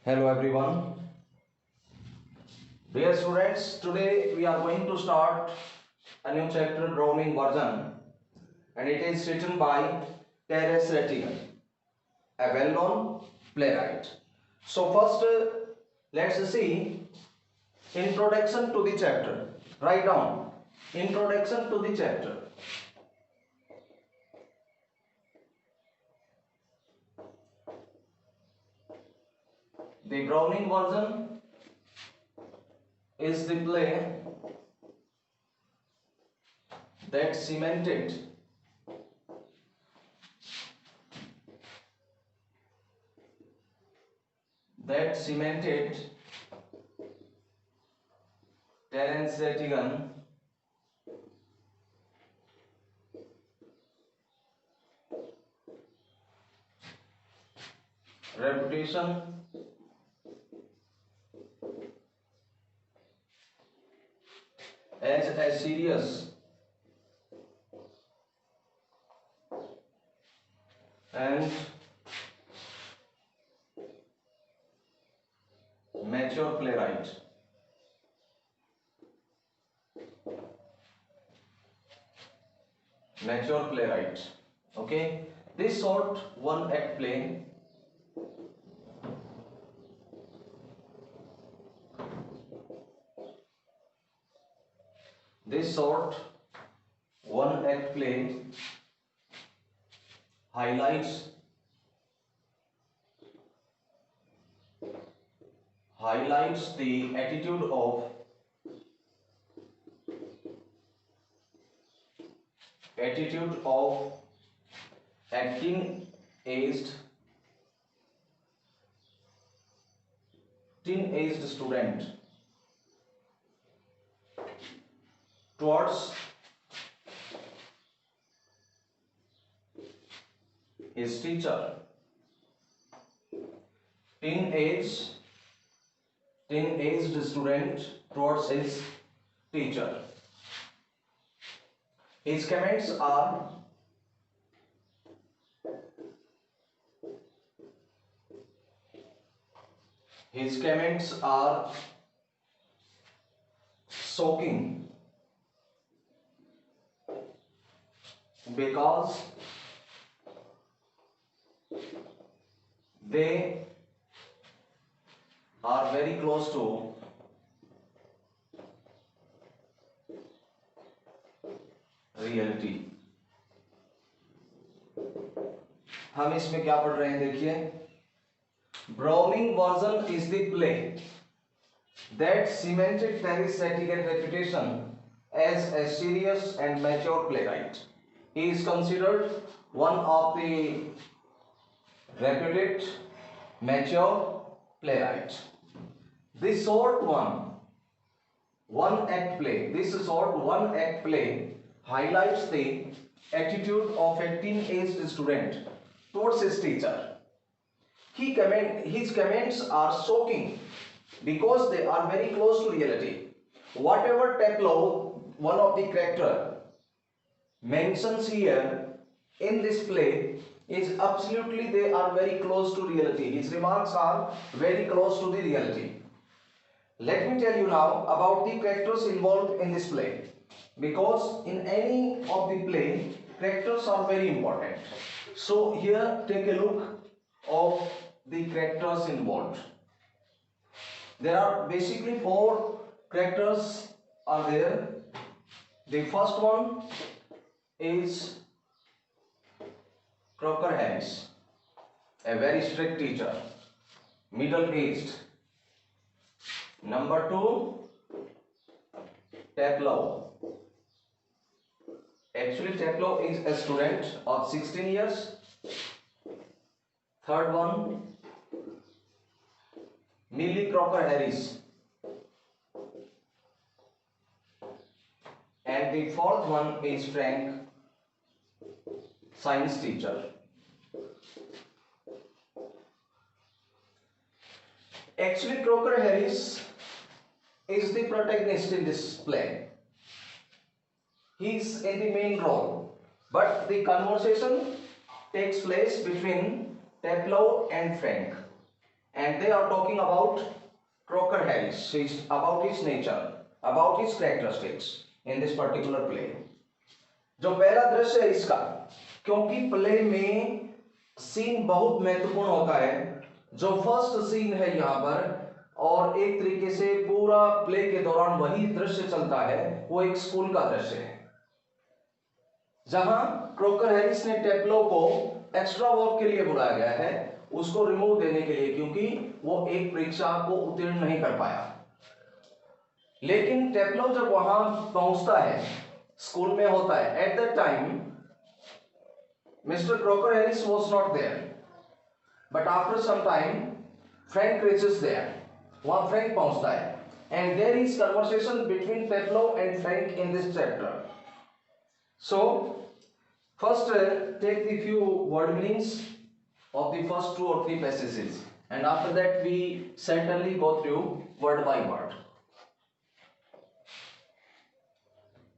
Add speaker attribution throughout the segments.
Speaker 1: Hello everyone. Dear students, today we are going to start a new chapter, Browning version, and it is written by Terence Rattigan, a well-known playwright. So first, let's see introduction to the chapter. Write down introduction to the chapter. The Browning version is the play that cemented Terence Rattigan reputation as a serious and mature playwright. Okay, this short one act play this short one act play highlights the attitude of a teenaged student towards his teacher. Teenaged student towards his teacher. His comments are shocking because they are very close to reality. हम इसमें क्या पढ़ रहे हैं देखिए, Browning version is the play that cemented Terence Rattigan's reputation as a serious and mature playwright. He is considered one of the reputed mature playwrights. This short one act play highlights the attitude of a teenage student towards his teacher. His comments are shocking because they are very close to reality. Whatever Tableau, one of the character, mentions here in this play is absolutely they are very close to reality. His remarks are very close to the reality. Let me tell you now about the characters involved in this play, because in any of the play characters are very important. So here take a look of the characters involved. There are basically 4 characters are there. The first one is Crocker Harris, a very strict teacher, middle-aged. Number 2, Tableau. Actually, Tableau is a student of 16 years. Third one, Millie Crocker Harris. And the fourth one is Frank, science teacher. Actually, Crocker Harris is the protagonist in this play. He is in the main role, but the conversation takes place between Tableau and Frank. and they are talking about Croker Harris, about his nature, about his characteristics in this particular play. जो पहला दृश्य है इसका, क्योंकि play में scene बहुत महत्वपूर्ण होता है, जो फर्स्ट सीन है यहाँ पर, और एक तरीके से पूरा प्ले के दौरान वही दृश्य चलता है, वो एक स्कूल का दृश्य है जहां क्रोकर हैरिस ने टेप्लो को एक्स्ट्रा वर्क के लिए बुलाया गया है, उसको रिमूव देने के लिए, क्योंकि वो एक परीक्षा को उत्तीर्ण नहीं कर पाया। लेकिन टेप्लो जब वहां पहुंचता है, स्कूल में होता है, at that time mister Crocker Harris was not there, but after some time Frank reaches there, वहां फ्रैंक पहुंचता है, and there is conversation between Taplow and Frank in this chapter. So first take the few word meanings of the first 2 or 3 passages, and after that we certainly go through word by word.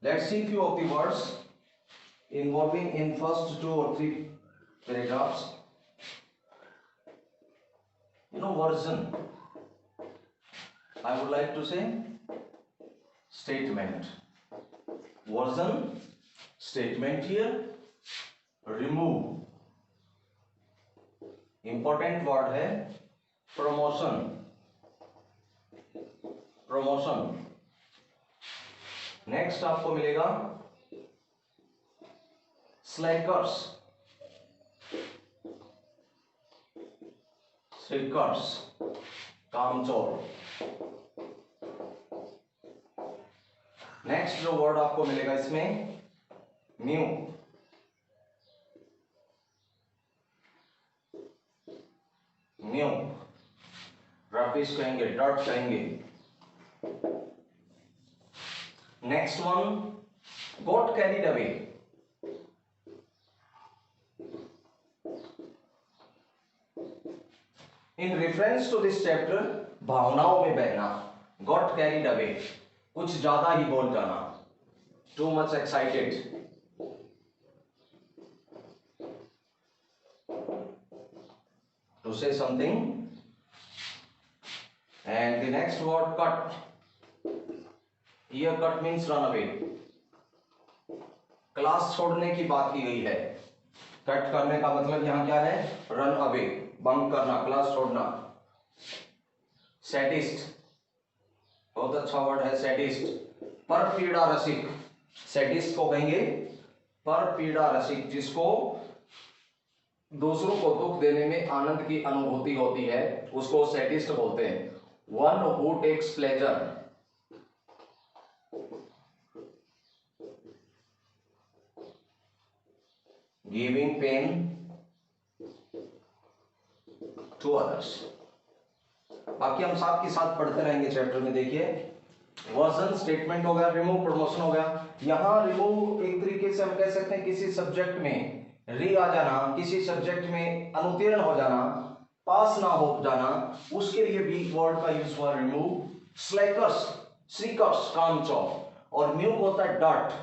Speaker 1: Let's see few of the words involving in first 2 or 3 paragraphs. Version, I would like to say statement. Version, statement here. Remove, important word है promotion. Next आपको मिलेगा slackers, कामचोर. Next जो word आपको मिलेगा इसमें new, रफिश कहेंगे, dirt कहेंगे. Next one got carried away. In reference to this chapter, भावनाओं में बहना, गॉट कैरीड अवे, कुछ ज्यादा ही बोल जाना, too much excited. To say something. And the next word cut. Here cut means run away. Class छोड़ने की बात की गई है. कट करने का मतलब यहां क्या है? रन अवे, बंक करना, क्लास छोड़ना. सैडिस्ट, बहुत अच्छा वर्ड है सैडिस्ट. पर पीड़ा रसिक, सैडिस्ट को कहेंगे पर पीड़ा रसिक, जिसको दूसरों को दुख देने में आनंद की अनुभूति होती है, उसको सैडिस्ट बोलते हैं. One who takes pleasure. Giving pain to others. बाकी हम साथ के साथ पढ़ते रहेंगे चैप्टर में. देखिए, वर्जन, स्टेटमेंट हो गया, रिमूव, प्रमोशन हो गया. यहां रिमूव एक तरीके से हम कह सकते हैं किसी सब्जेक्ट में री आ जाना, किसी सब्जेक्ट में अनुत्तीर्ण हो जाना, पास ना हो जाना, उसके लिए भी वर्ड का यूज हुआ रिमूव. स्लैकर्स, श्रीकर्स, कामचोर. और न्यू होता है dirt,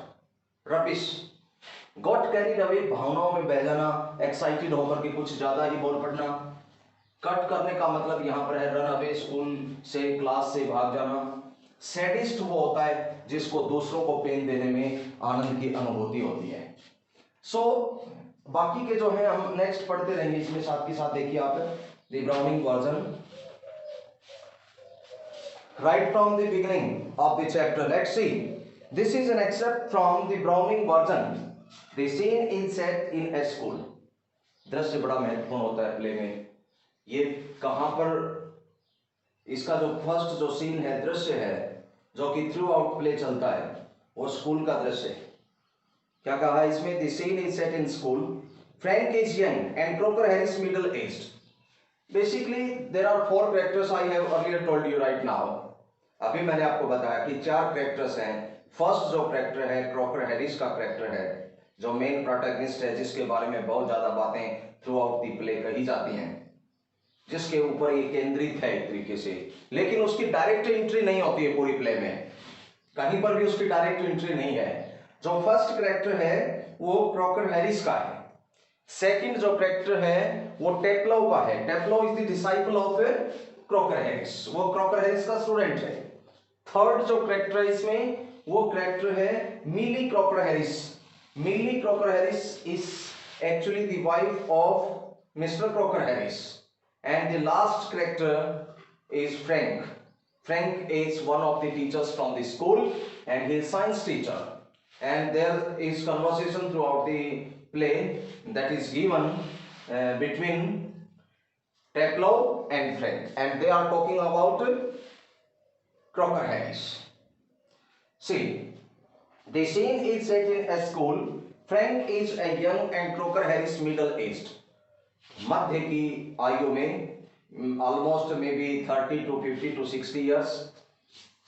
Speaker 1: rubbish. Got carried away, भावनाओं में बह जाना, एक्साइटेड होकर के कुछ ज्यादा ही बोल पड़ना. कट करने का मतलब यहाँ पर है रन अवे, स्कूल से, क्लास से भाग जाना. सैडिस्ट वो होता है जिसको दूसरों को पेन देने में आनंद की अनुभूति होती है. सो बाकी के जो है हम नेक्स्ट पढ़ते रहेंगे इसमें साथ के साथ. देखिए आप the Browning version. Right from the beginning of the chapter, let's see. This is an extract from the Browning version. The scene is set in a school. दृश्य बड़ा महत्वपूर्ण होता है प्ले में. ये कहां पर, इसका जो फर्स्ट जो सीन है, दृश्य है, जो कि थ्रू आउट प्ले चलता है, वो स्कूल का दृश्य है. क्या कहा है इसमें? The scene is set in school. Frank is young and Crocker Harris middle aged. Basically there are 4 characters. I have earlier told you right now. अभी मैंने आपको बताया कि 4 कैरेक्टर्स हैं. फर्स्ट जो कैरेक्टर है क्रोकर हैरिस का कैरेक्टर है, जो मेन प्रोटैगनिस्ट है, जिसके बारे में बहुत ज्यादा बातें थ्रू आउट द प्ले कही जाती हैं, जिसके ऊपर ये केंद्रित है एक तरीके से. लेकिन उसकी डायरेक्ट एंट्री नहीं होती है पूरी प्ले में, कहीं पर भी उसकी डायरेक्ट एंट्री नहीं है. जो फर्स्ट कैरेक्टर है वो क्रोकर हैरिस का है. सेकंड जो कैरेक्टर है वो टेप्लो का है। Taplow is the disciple of Crocker Harris, वो क्रॉकर हैरिस का स्टूडेंट है। थर्ड जो करेक्टर है इसमें वो करेक्टर है Millie Crocker Harris. Millie Crocker Harris is actually the wife of mister Crocker Harris. And the last character is Frank. Frank is one of the teachers from the school and he is science teacher, and there is conversation throughout the play that is given between Teplo and Frank, and they are talking about Crocker Harris. See, the scene is set in a school. Frank is a young and Crocker Harris middle aged, मध्य की आयु में, almost maybe 30 to 50 to 60 years.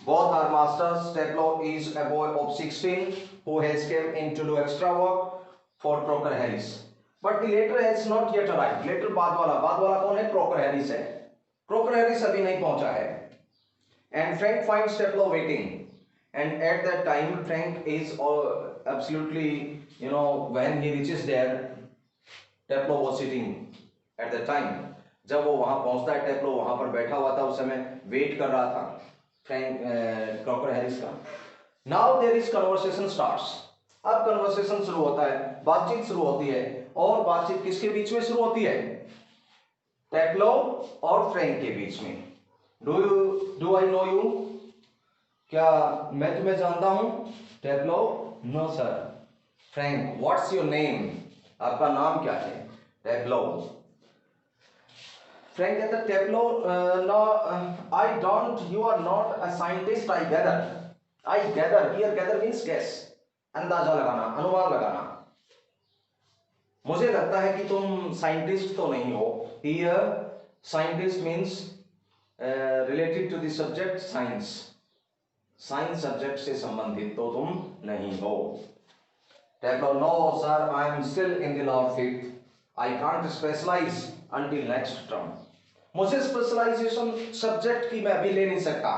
Speaker 1: Both are masters. Teplo is a boy of 16 who has come in to do extra work for Crocker Harris. But the later has not yet arrived. Later बाद वाला कौन है? Crocker Harris है। Crocker Harris अभी नहीं पहुंचा है। And Frank finds Teplo waiting. And at that time, Frank is absolutely, when he reaches there, Teplo was sitting at that time. जब वो वहां पहुंचता है, टेप्लो वहां पर बैठा हुआ था, उस समय वेट कर रहा था फ्रैंक क्रॉकर हैरिस का। Now there is conversation starts. अब कन्वर्सेशन शुरू होता है, बातचीत शुरू होती है। और बातचीत किसके बीच में शुरू होती है? टेप्लो और फ्रैंक के बीच में। Do I know you? क्या मैं तुम्हें जानता हूं? Taplow, no sir. Frank, what's your name? आपका नाम क्या है? टेप्लो। Frank कहता है, Teplo, no, I don't, you are not a scientist, I gather. Here gather means guess, अंदाजा लगाना, अनुमान लगाना। मुझे लगता है कि तुम साइंटिस्ट तो नहीं हो। Here scientist means related to the subject science. Science subject से संबंधित तो तुम नहीं हो। Teplo, no sir, I am still in the lower fifth. I can't specialize until next term. मुझे स्पेशलाइजेशन सब्जेक्ट की मैं अभी ले नहीं सकता,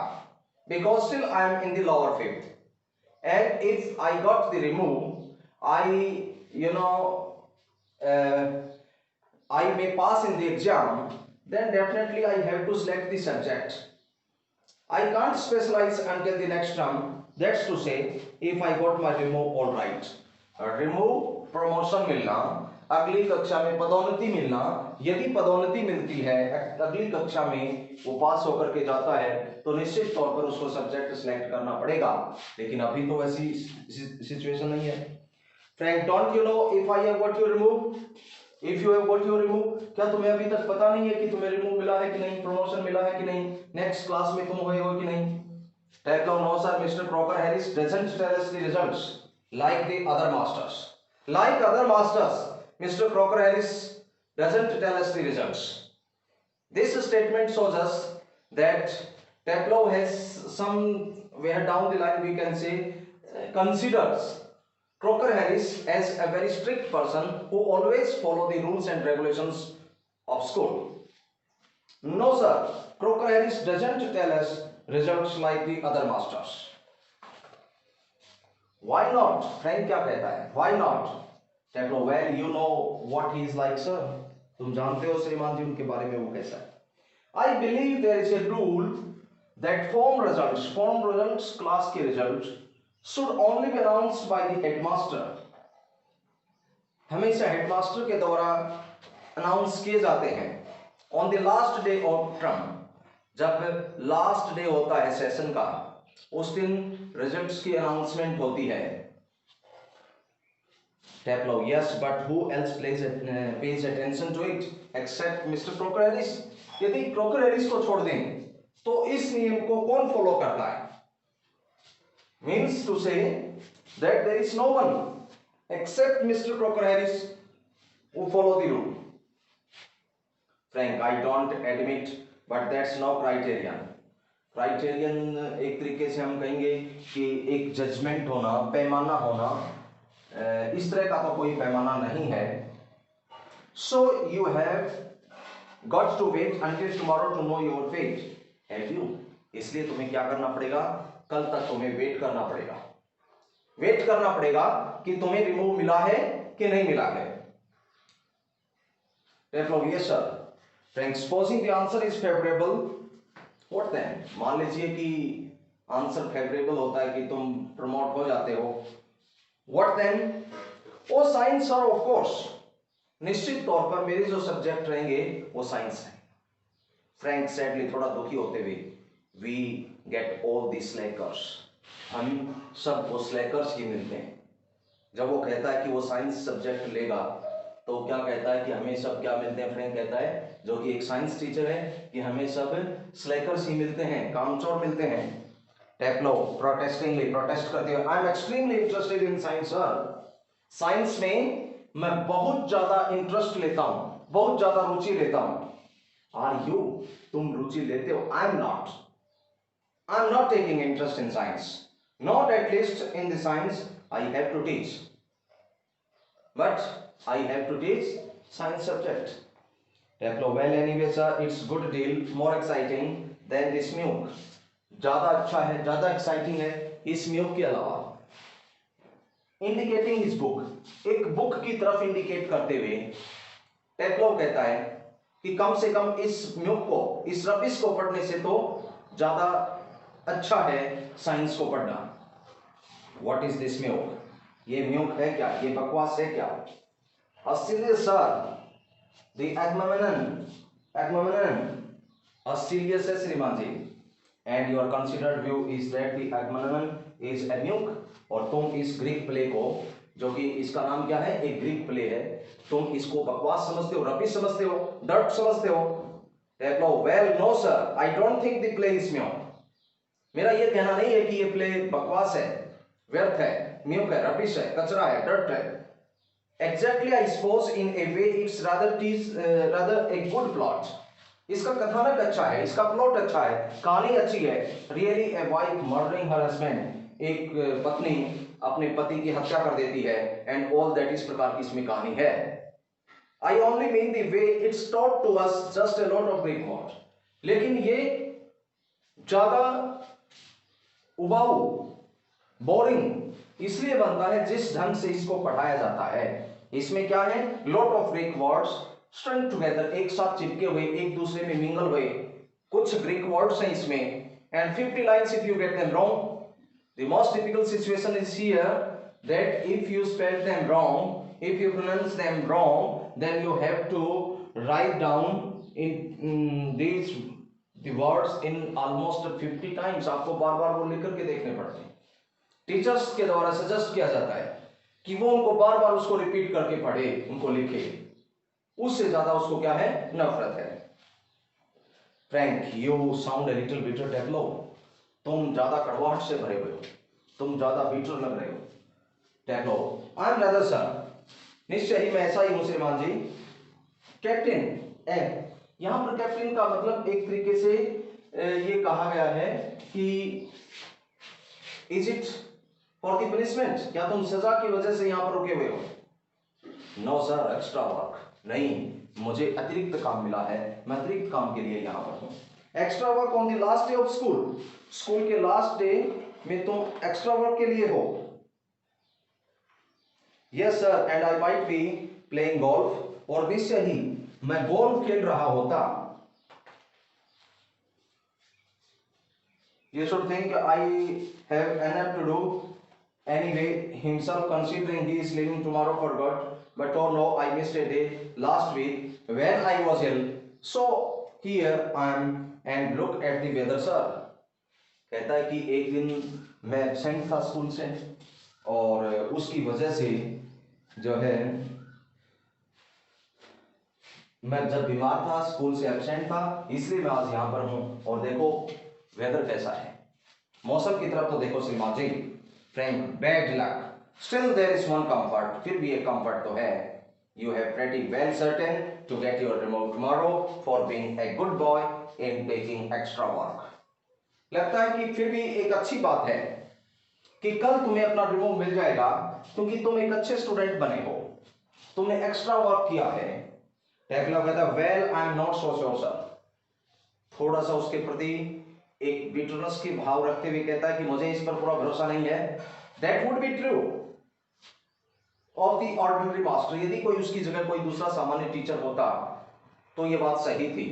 Speaker 1: because still I am in the lower fifth. And if I got the remove, I may pass in the exam, then definitely I have to select the subject. I can't specialize until the next term. That's to say, if I got my remove, all right. Remove, promotion मिलना, अगली कक्षा में पदोन्नति मिलना। यदि पदोन्नति मिलती है, अगली कक्षा में वो पास होकर के जाता है, तो निश्चित तौर पर उसको सब्जेक्ट सिलेक्ट करना पड़ेगा। लेकिन अभी तो वैसी सिचुएशन नहीं है। Frank, don't you know if I have got your remove? If you have got your remove, क्या तुम्हें अभी तक पता नहीं है कि तुम्हें रिमूव मिला है कि नहीं, प्रमोशन मिला है कि नहीं, नेक्स्ट क्लास में तुम हुए हो कि नहीं? Taplow, no sir, mister Crocker Harris doesn't tell us the results like the other masters. Like other masters, Mr. Crocker Harris doesn't tell us the results. This statement shows us that Teplo has somewhere down the line, we can say, considers Crocker Harris as a very strict person who always follow the rules and regulations of school. No sir, Crocker Harris doesn't tell us results like the other masters. Why not? Frank क्या कहता है? Why not? Teplo, well, you know what he is like, sir. तुम जानते हो श्रीमान जी उनके बारे में वो कैसा है। I believe there is a rule that form results class के results should only be announced by the headmaster. हमेशा हेडमास्टर के द्वारा अनाउंस किए जाते हैं on the last day of term. जब लास्ट डे होता है सेशन का, उस दिन रिजल्ट्स की अनाउंसमेंट होती है। Teplo, yes, but who else pays attention to it except Mr. Crocker Harris? यदि Crocker Harris को छोड़ दें तो इस नियम को कौन फॉलो करता है? Means to say that there is no one except Mr. Crocker Harris who follow the rule. Frank, I don't admit, but that's no criterion. Criterion एक तरीके से हम कहेंगे कि एक जजमेंट होना, पैमाना होना, इस तरह का तो कोई पैमाना नहीं है। So you have got to wait until tomorrow to know your fate, have you? इसलिए तुम्हें क्या करना पड़ेगा? कल तक तुम्हें वेट करना पड़ेगा। वेट करना पड़ेगा कि तुम्हें रिमूव मिला है कि नहीं मिला है। Taplow yes sir. Frank supposing the answer is favourable, what then? मान लीजिए कि आंसर फेवरेबल होता है कि तुम प्रमोट हो जाते हो, what then? Oh science sir of course, निश्चित तौर पर मेरे जो सब्जेक्ट रहेंगे वो साइंस है। फ्रैंक सैडली थोड़ा दुखी होते हुए, we get all the slackers, हम सबको स्लैकर्स ही मिलते हैं। जब वो कहता है कि वो साइंस सब्जेक्ट लेगा तो क्या कहता है कि हमें सब क्या मिलते हैं? फ्रैंक कहता है, जो कि एक साइंस टीचर है, कि हमें सब स्लैकर्स ही मिलते हैं, कामचोर मिलते हैं। टेफ्लो प्रोटेस्टिंगली, प्रोटेस्ट करते हुए, I am extremely interested in science sir, science में मैं बहुत ज्यादा इंटरेस्ट लेता हूं, बहुत ज्यादा रुचि लेता हूं। आर यू, तुम रुचि लेते हो? I am not taking interest in science, not at least in the science I have to teach, but I have to teach science subject. टेफ्लो well anyway sir, it's good deal more exciting than this milk. ज्यादा अच्छा है, ज्यादा exciting है इस milk के अलावा। Indicating his book, एक बुक की तरफ इंडिकेट करते हुए टेफ्लो कहता है कि कम से कम इस मिल्क को, इस रबिश को पढ़ने से तो ज्यादा अच्छा है साइंस को पढ़ना। What is this milk? ये मिल्क है क्या? ये बकवास है क्या? Ascilius sir, the Agmemnon, Ascilius है श्रीमान जी, and your considered view is that the Agmemnon is a milk, और तुम इस ग्रीक प्ले को, जो कि इसका नाम क्या है, एक ग्रीक प्ले है, तुम इसको बकवास समझते हो, रबिश समझते हो, डर्ट समझते हो। टेफ्लो well no sir, I don't think the play is milk. मेरा ये कहना नहीं है कि ये प्ले बकवास है, व्यर्थ है, मिल्क है, रबिश है, कचरा है, डर्ट है। Exactly, I suppose in a way it's rather a good plot. इसका कथानक अच्छा है, इसका प्लॉट अच्छा है, कहानी अच्छी है। Really a wife murdering her husband, एक पत्नी अपने पति की हत्या कर देती है, and all that, इस प्रकार की इसमें कहानी है। I only mean the way it's taught to us just a lot of Greek word. लेकिन ये ज्यादा उबाऊ, बोरिंग इसलिए बनता है जिस ढंग से इसको पढ़ाया जाता है। इसमें क्या है? Lot of Greek words स्ट्रंग together, एक साथ चिपके हुए, एक दूसरे में मिंगल हुए, कुछ ग्रीक वर्ड्स हैं इसमें, and 50 lines if you get them wrong. The most typical situation is here that if you spell them wrong, if you pronounce them wrong, then you have to write down in these the words in almost 50 times. आपको बार बार वो लिख करके देखने पड़ते हैं। Teachers के द्वारा सजेस्ट किया जाता है कि वो उनको बार बार उसको रिपीट करके पढ़े, उनको लिखे, उससे ज्यादा उसको क्या है, नफरत है। Frank you sound a little bitter Taplow, तुम ज्यादा कड़वाहट से भरे हुए हो, तुम ज्यादा बिटर लग रहे हो। टेफ्लो आई एम रादर सर, निश्चय ही मैं ऐसा ही हूं श्रीमान जी। कैप्टन ए, यहां पर कैप्टन का मतलब एक तरीके से ये कहा गया है कि is it for the punishment, क्या तुम सजा की वजह से यहां पर रुके हुए हो? नो सर, एक्स्ट्रा वर्क, नहीं, मुझे अतिरिक्त काम मिला है, मैं अतिरिक्त काम के लिए यहां पर हूं। Extra work on the last day of school, school के लास्ट डे में तुम एक्स्ट्रा वर्क के लिए हो। Yes sir, and I might be playing golf, और निश्चय ही मैं गोल्फ खेल रहा होता। You should think I have enough to do anyway himself, considering he is leaving tomorrow for good. But oh no, I missed a day last week when I was ill. So here I am, and look at the weather, sir. कहता है कि एक दिन मैं absent था school से, और उसकी वजह से जो है मैं जब बीमार था, स्कूल से एब्सेंट था, इसलिए मैं आज यहाँ पर हूँ। और देखो वेदर कैसा है, मौसम की तरफ तो देखो श्रीमान जी। Frank bad luck, still there is one comfort, फिर भी एक कंफर्ट तो है। You have pretty well certain to get your remove tomorrow for being a good boy in taking extra work. लगता है कि फिर भी एक अच्छी बात है कि कल तुम्हें अपना रिमोट मिल जाएगा, क्योंकि तुम एक अच्छे स्टूडेंट बने हो, तुमने एक्स्ट्रा वर्क किया है। टेफ्लो कहता है well I am not so sure sir, थोड़ा सा उसके प्रति एक बिटरनेस के भाव रखते हुए कहता है कि मुझे इस पर पूरा भरोसा नहीं है। That would be true of the ordinary master, यदि कोई उसकी जगह कोई दूसरा सामान्य टीचर होता तो ये बात सही थी।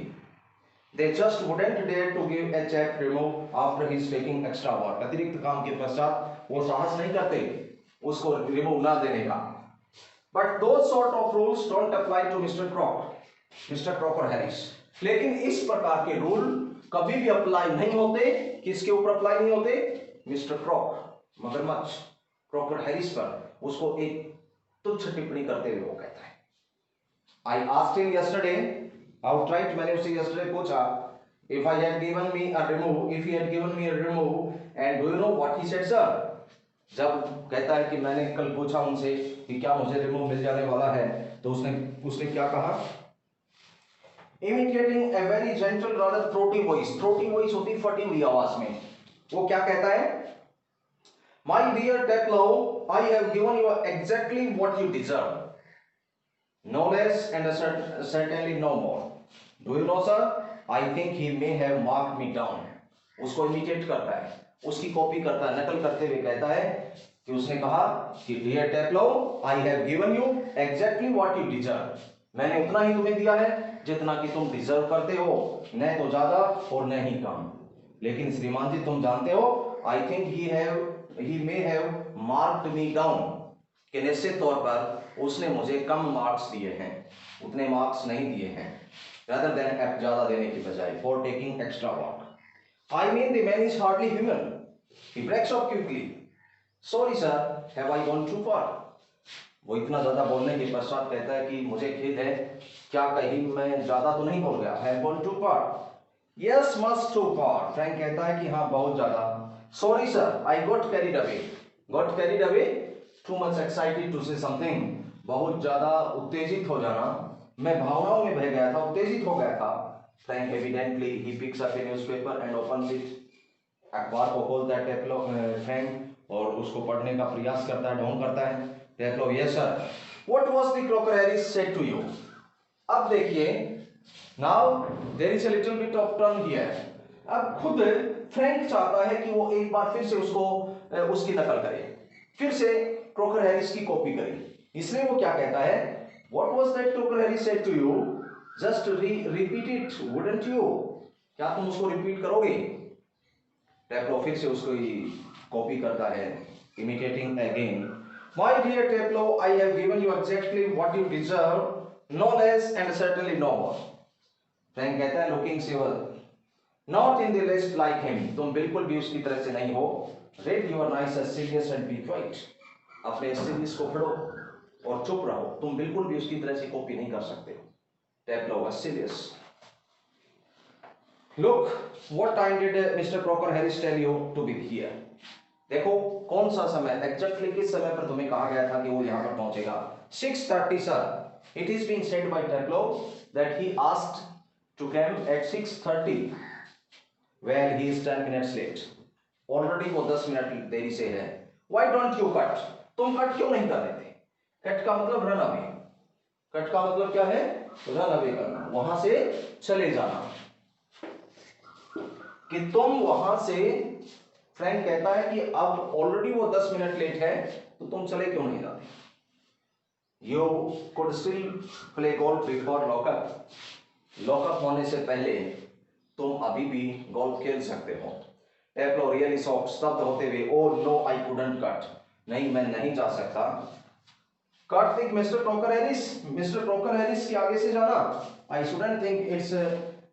Speaker 1: They just wouldn't dare to give a check remove after he's taking extra work. अतिरिक्त काम के पश्चात वो साहस नहीं करते उसको रिमूव ना देने का। But those sort of rules don't apply to Mr. Crocker Harris. लेकिन इस प्रकार के रूल कभी भी अप्लाई नहीं होते। किसके ऊपर अप्लाई नहीं होते? मिस्टर मगरमच्छ क्रॉकर हैरिस पर उसको एक तुच्छ टिप्पणी करते हुए वो कहता है, I asked him yesterday, outright मैंने उससे yesterday पूछा, if he had given me a remove, and do you know what he said, sir? जब कहता है कि मैंने कल पूछा उनसे कि क्या मुझे रिमूव मिल जाने वाला है, तो उसने क्या कहा? Imitating a very gentle rather throaty voice होती फटी हुई आवाज में, वो क्या कहता है? My dear Tetlow, I have given you exactly what you deserve. No less and certainly no more. Do you know, sir? I think he may have marked me down. उसको इमिटेट करता है, उसकी कॉपी करता है, नकल करते हुए कहता है कि उसने कहा कि Dear Tetlow, I have given you exactly what you deserve. मैंने उतना ही तुम्हें दिया है जितना कि तुम डिजर्व करते हो, न तो ज्यादा और न ही कम। लेकिन श्रीमान जी तुम जानते हो, I think he may have marked me down, कि निश्चित तौर पर उसने मुझे कम मार्क्स दिए हैं, उतने मार्क्स नहीं दिए हैं, rather than ज्यादा देने की बजाय, for taking extra work. I mean the man is hardly human. He breaks off quickly. Sorry sir, have I gone too far? वो इतना ज्यादा बोलने के पश्चात कहता है कि मुझे खेद है, क्या कहीं मैं ज्यादा तो नहीं बोल गया? Have gone too far? Yes, much too far. Frank कहता है कि हाँ बहुत ज्यादा। Sorry sir, I got carried away. Got carried away? Too much excited to say something. बहुत ज्यादा उत्तेजित हो जाना, मैं भावनाओं में बह गया था, उत्तेजित हो गया था। Frank evidently he picks up a newspaper and opens it. अखबार को खोलता है फ्रैंक और उसको पढ़ने का प्रयास करता है, ढोंग करता है। Tetlow, yes sir. What was the Crocker Harris said to you? अब देखिए, now there is a little bit of turn here. अब खुद फ्रैंक चाहता है कि वो एक बार फिर से उसकी नकल करे, फिर से क्रोकर हैरिस की कॉपी करे। इसलिए वो क्या कहता है? What was that Crocker Harris said to you? Just repeat it, wouldn't you? क्या तुम उसको रिपीट करोगे? Tetlow फिर से उसको कॉपी करता है, imitating again. My dear Tetlow, I have given you exactly what you deserve, no less and certainly no more. Frank कहता है, looking civil, not in the least like him. तुम बिल्कुल भी उसकी तरह से नहीं हो. Read your nice Asilius and be quiet. अपने Asilius को पढ़ो और चुप रहो. तुम बिल्कुल भी उसकी तरह से कॉपी नहीं कर सकते. Tetlow, Asilius. Look, what time did Mr. Crocker Harris tell you to be here? देखो कौन सा समय, एग्जैक्टली किस समय पर तुम्हें कहा गया था कि वो यहाँ पर पहुंचेगा? 6:30 sir. It is being said by Tetlow that he asked to come at 6:30. Well, he is 10 minutes late. Already वो 10 मिनट देरी से है. Why don't you cut? तुम कट क्यों नहीं कर देते? कट का मतलब रन अवे. कट का मतलब क्या है? रन अवे करना, वहां से चले जाना, कि तुम वहां से। फ्रैंक कहता है कि अब ऑलरेडी वो 10 मिनट लेट है, तो तुम चले क्यों नहीं जाते? You could still play golf before lockup. Lockup होने से पहले तुम अभी भी गोल्फ खेल सकते हो। Tetlow really shocked, स्तब्ध होते हुए, oh no, I couldn't cut. नहीं, मैं नहीं जा सकता। Cut with Mr. Crocker Harris? Mr. Crocker Harris के आगे से जाना? I shouldn't think it's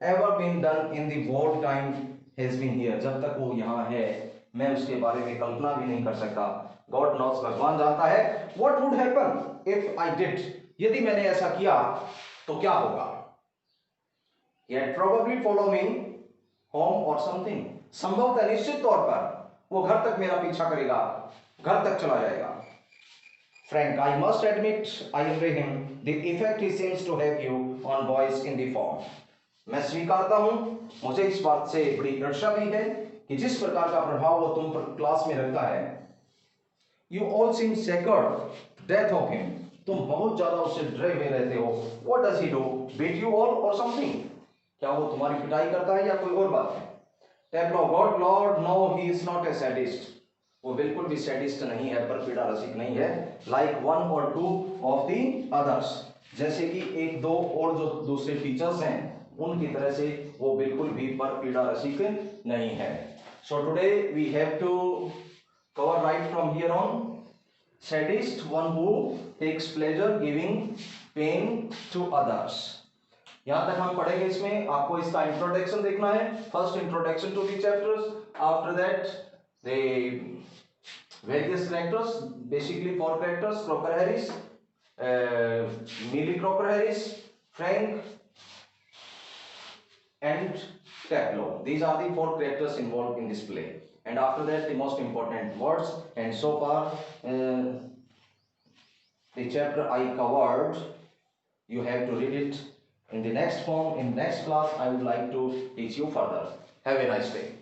Speaker 1: ever been done in the whole time he's been here. जब तक वो यहाँ है, मैं उसके बारे में कल्पना भी नहीं कर सकता। God knows, भगवान जानता है। What would happen if I did? यदि मैंने ऐसा किया तो क्या होगा? He'd probably follow me home or something. संभवतः निश्चित तौर पर वो घर तक मेरा पीछा करेगा, घर तक चला जाएगा। Frank, I must admit, I envy him. The effect he seems to have you on boys in the form. मैं स्वीकारता हूं, मुझे इस बात से बड़ी ईर्ष्या भी है कि जिस प्रकार का प्रभाव वो तुम पर क्लास में रखता है। You all seem scared to death of him. तुम बहुत ज्यादा उससे डरे हुए रहते हो। What does he do? Beat you all or something? क्या वो तुम्हारी पिटाई करता है या कोई और बात है? Tetlow, God Lord, no, he is not a sadist. वो बिल्कुल भी सैडिस्ट नहीं है, पर पीड़ा रसिक नहीं है, like one or two of the others. जैसे कि एक दो और जो दूसरे टीचर्स हैं उनकी तरह से वो बिल्कुल भी पर पीड़ा रसिक नहीं है. So today we have to cover right from here on. Sadist, one who takes pleasure giving pain to others. यहां तक हम पढ़ेंगे. इसमें आपको इसका इंट्रोडक्शन देखना है. First introduction to the chapters. After that the various characters, basically four characters: Crocker Harris, Millie Crocker Harris, Frank, and Tableau. These are the four characters involved in this play. And after that, the most important words. And so far, the chapter I covered, you have to read it in the next form. In next class, I would like to teach you further. Have a nice day.